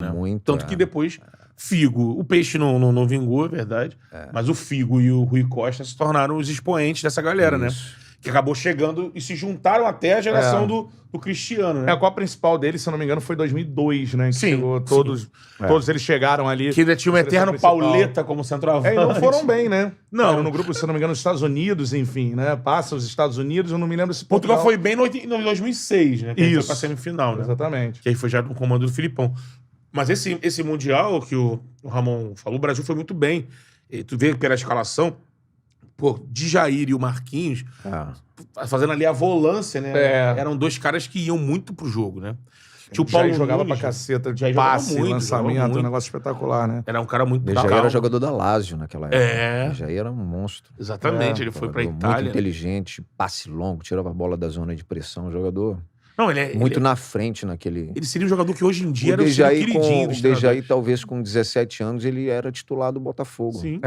Muito. Tanto que depois, Figo... O Peixe não vingou, é verdade. Mas o Figo e o Rui Costa se tornaram os expoentes dessa galera, né? Que acabou chegando e se juntaram até a geração do Cristiano, né? A Copa principal dele, se eu não me engano, foi 2002, né? Que chegou todos eles chegaram ali. Que ainda tinha um eterno Pauleta como centroavante. E não foram bem, né? Não. Era no grupo, se eu não me engano, dos Estados Unidos, enfim, né? Passa os Estados Unidos, eu não me lembro se Portugal foi bem no 2006, né? Que aí foi pra semifinal, né? Exatamente. Que aí foi já no comando do Filipão. Mas esse Mundial que o Ramon falou, o Brasil foi muito bem. E tu vê pela escalação, pô, Djair e o Marquinhos fazendo ali a volância, né? Eram dois caras que iam muito pro jogo, né? O Paulo jogava pra caceta, de passe, muito, lançamento, um negócio espetacular, né? Era um cara muito calmo. Djair era jogador da Lazio naquela época. Djair era um monstro. Exatamente, ele foi pra Itália. Muito inteligente, passe longo, tirava a bola da zona de pressão, jogador... Não, muito na frente naquele... Ele seria um jogador que hoje em dia era o queridinho. O Djair, talvez com 17 anos, ele era titular do Botafogo. Sim.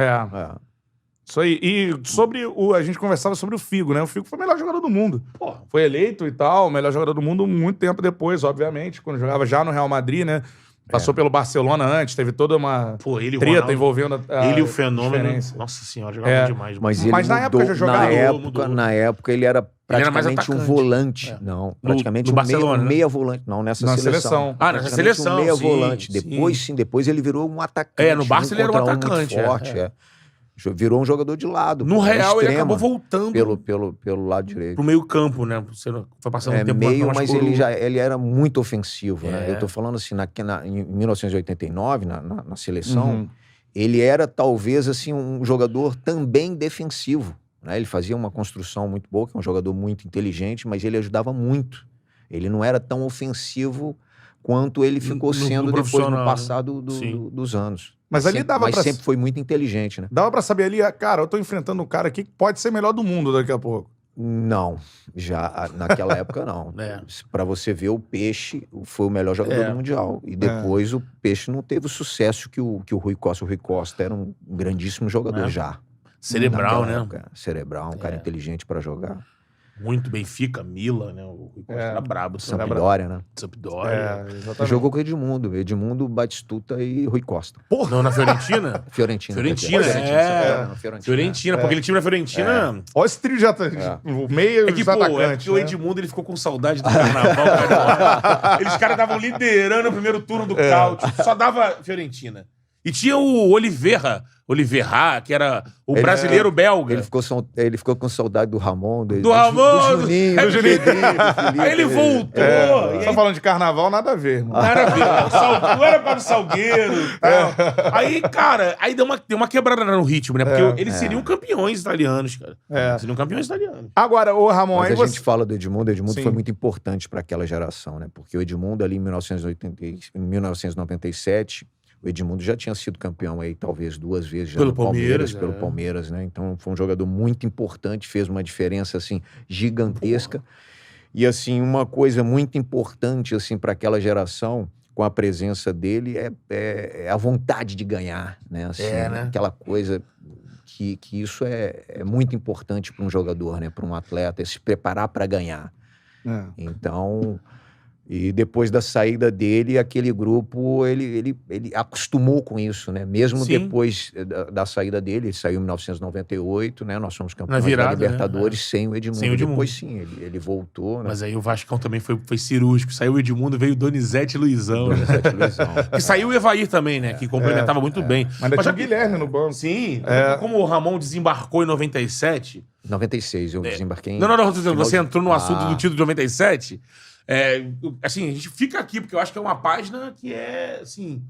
Isso aí. E sobre a gente conversava sobre o Figo, né? O Figo foi o melhor jogador do mundo. Pô, foi eleito e tal, o melhor jogador do mundo muito tempo depois, obviamente, quando jogava já no Real Madrid, né? Passou pelo Barcelona antes, teve toda uma treta Ronaldo, envolvendo ele e o Fenômeno. Diferença. Nossa senhora, jogava demais. Mas ele na época já jogava. Na época ele era praticamente um volante. Não, praticamente meia volante. Não, nessa seleção. Nessa seleção. Meia volante. Depois ele virou um atacante. No Barça ele era um atacante. Muito forte, virou um jogador de lado. No Real ele acabou voltando pelo lado direito. Pro meio campo, né? Você foi passando um tempo mas ele era muito ofensivo, né? Eu tô falando assim, em 1989, na seleção, ele era talvez assim um jogador também defensivo, né? Ele fazia uma construção muito boa, que é um jogador muito inteligente, mas ele ajudava muito. Ele não era tão ofensivo quanto ele ficou sendo depois no passado dos anos. Mas ali Mas sempre foi muito inteligente, né? Dava pra saber ali, cara, eu tô enfrentando um cara aqui que pode ser melhor do mundo daqui a pouco. Não, já naquela época não. Pra você ver, o Peixe foi o melhor jogador do Mundial. E depois o Peixe não teve o sucesso que o Rui Costa. O Rui Costa era um grandíssimo jogador já. Cerebral, né? Cerebral, um cara inteligente pra jogar. Muito Benfica, Milan, né? O Rui Costa era brabo. Sampdoria, né? Sampdoria. Jogou com o Edmundo, Batistuta e Rui Costa. Porra! Não, na Fiorentina? Fiorentina, porque ele time na Fiorentina... Olha esse trio de o meio dos atacantes. O Edmundo ele ficou com saudade do carnaval. Cara. Eles caras estavam liderando o primeiro turno do Cáutio. Só dava Fiorentina. E tinha o Oliveira, que era o brasileiro belga. Ele ficou com saudade do Ramon, do Juninho. Aí ele voltou. Só falando de carnaval, nada a ver. Mano. Nada a ver. Não era para o Salgueiro e tal. Aí, cara, deu uma quebrada no ritmo, né? Porque eles seriam campeões italianos, cara. Seriam campeões italianos. Agora, o Ramon... Mas a gente fala do Edmundo. Edmundo foi muito importante para aquela geração, né? Porque o Edmundo ali em 1997... O Edmundo já tinha sido campeão aí, talvez 2 vezes já pelo no Palmeiras, pelo Palmeiras, né? Então foi um jogador muito importante, fez uma diferença assim gigantesca. E assim, uma coisa muito importante assim para aquela geração, com a presença dele, é a vontade de ganhar, né? Assim, né? Aquela coisa que isso é muito importante para um jogador, né? Para um atleta, é se preparar para ganhar. Então... E depois da saída dele, aquele grupo, ele acostumou com isso, né? Mesmo depois da saída dele, ele saiu em 1998, né? Nós fomos campeões da Libertadores sem o Edmundo. Depois sim, ele voltou, né? Mas aí o Vascão também foi cirúrgico. Saiu o Edmundo, veio o Donizete e Luizão. E saiu o Evair também, né? Que complementava muito bem. Mas tinha o Guilherme no banco. Sim. Como o Ramon desembarcou em 97... 96, eu desembarquei em... Não, você entrou no assunto do título de 97... assim, a gente fica aqui, porque eu acho que é uma página que assim...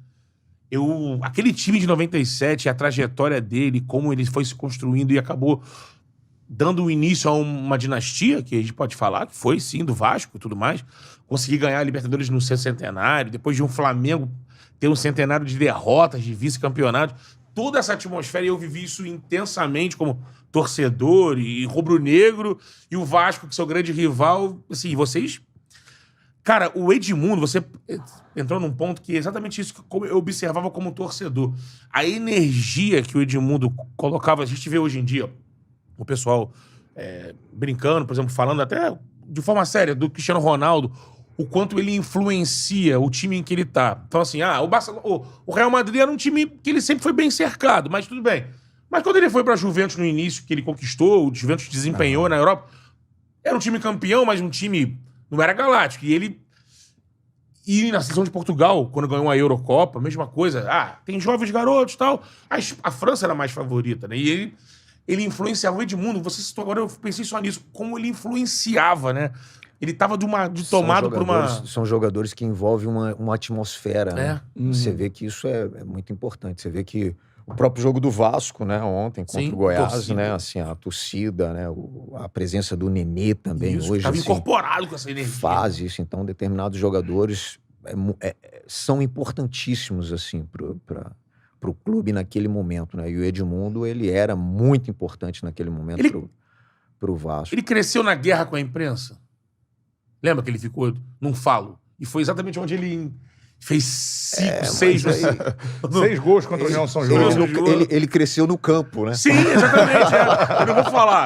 Aquele time de 97, a trajetória dele, como ele foi se construindo e acabou dando início a uma dinastia, que a gente pode falar, que foi, sim, do Vasco e tudo mais. Conseguir ganhar a Libertadores no seu centenário, depois de um Flamengo ter um centenário de derrotas, de vice-campeonatos. Toda essa atmosfera, eu vivi isso intensamente como torcedor e rubro-negro, e o Vasco, que é seu grande rival, assim, vocês... Cara, o Edmundo, você entrou num ponto que é exatamente isso que eu observava como torcedor. A energia que o Edmundo colocava, a gente vê hoje em dia o pessoal brincando, por exemplo, falando até de forma séria do Cristiano Ronaldo. o quanto ele influencia o time em que ele tá. Então, assim, o Real Madrid era um time que ele sempre foi bem cercado, mas tudo bem. Mas quando ele foi pra Juventus no início, que ele conquistou, o Juventus desempenhou na Europa, era um time campeão, mas um time não era galáctico. E na seleção de Portugal, quando ganhou a Eurocopa, mesma coisa. Tem jovens garotos e tal. A França era mais favorita, né? E ele influenciava o Edmundo. Você citou agora, eu pensei só nisso. Como ele influenciava, né? Ele tava tomado por uma... São jogadores que envolvem uma atmosfera, né? Você vê que isso é muito importante. Você vê que o próprio jogo do Vasco, né? Ontem, contra o Goiás, torcida. Né? Assim, a torcida, né? A presença do Nenê também isso, hoje. Estava assim, incorporado com essa energia. Faz isso. Então, determinados jogadores são importantíssimos, assim, pro clube naquele momento, né? E o Edmundo, ele era muito importante naquele momento pro Vasco. Ele cresceu na guerra com a imprensa? Lembra que ele ficou num falo? E foi exatamente onde ele fez 6 gols contra o União São João. Ele cresceu no campo, né? Sim, exatamente. Eu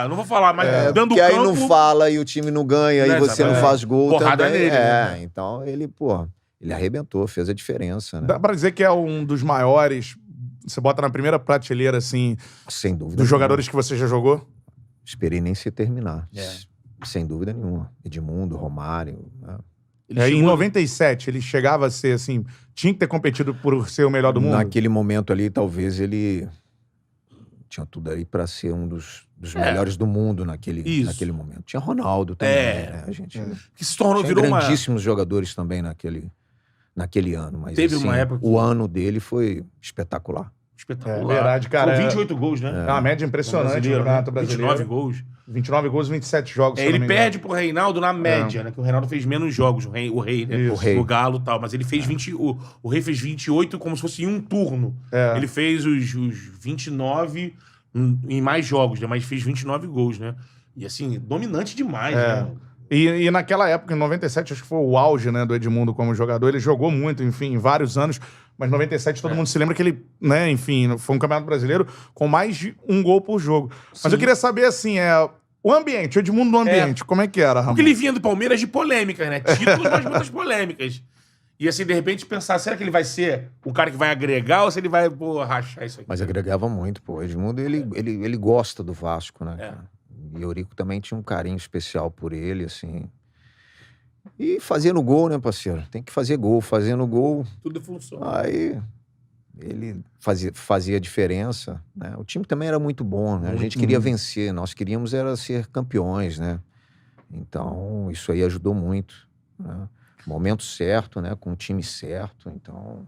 não vou falar, mas dando porque campo... aí não fala e o time não ganha, e você não faz gol porrada também. Nele, né? Então ele arrebentou, fez a diferença, né? Dá pra dizer que é um dos maiores... Você bota na primeira prateleira, assim... Sem dúvida. Dos jogadores que você já jogou? Esperei nem se terminar. Sem dúvida nenhuma. Edmundo, Romário... Né? Em 97, ele chegava a ser assim... Tinha que ter competido por ser o melhor do mundo? Naquele momento ali, talvez ele... Tinha tudo aí pra ser um dos melhores do mundo naquele momento. Tinha Ronaldo também, né? A gente que se tornou, tinha grandíssimos jogadores também naquele ano. Mas teve assim, uma época que... o ano dele foi espetacular. Espetacular. É verdade, cara. Com 28 gols, né? É uma média impressionante no Campeonato Brasileiro. 29 gols. 29 gols, 27 jogos. Ele perde pro Reinaldo na média, né? Que o Reinaldo fez menos jogos, o rei, né? O Galo e tal. Mas ele fez 20. O Rei fez 28 como se fosse em um turno. Ele fez os 29 em mais jogos, né? Mas fez 29 gols, né? E assim, dominante demais, né? E naquela época, em 97, acho que foi o auge, né, do Edmundo como jogador. Ele jogou muito, enfim, vários anos. Mas em 97 todo mundo se lembra que ele, né, enfim, foi um campeonato brasileiro com mais de 1 gol por jogo. Sim. Mas eu queria saber, assim, o ambiente, o Edmundo no ambiente, como é que era, Ramon? Porque ele vinha do Palmeiras de polêmicas, né? Títulos, mas muitas polêmicas. E assim, de repente, pensar, será que ele vai ser o cara que vai agregar ou se ele vai, rachar isso aqui? Mas agregava muito, pô. O Edmundo, ele gosta do Vasco, né? Cara? E Eurico também tinha um carinho especial por ele, assim. E fazendo gol, né, parceiro? Tem que fazer gol. Fazendo gol... Tudo funciona. Aí ele fazia diferença, né? O time também era muito bom, né? A gente queria vencer. Nós queríamos era ser campeões, né? Então, isso aí ajudou muito, né? Momento certo, né? Com o time certo. Então,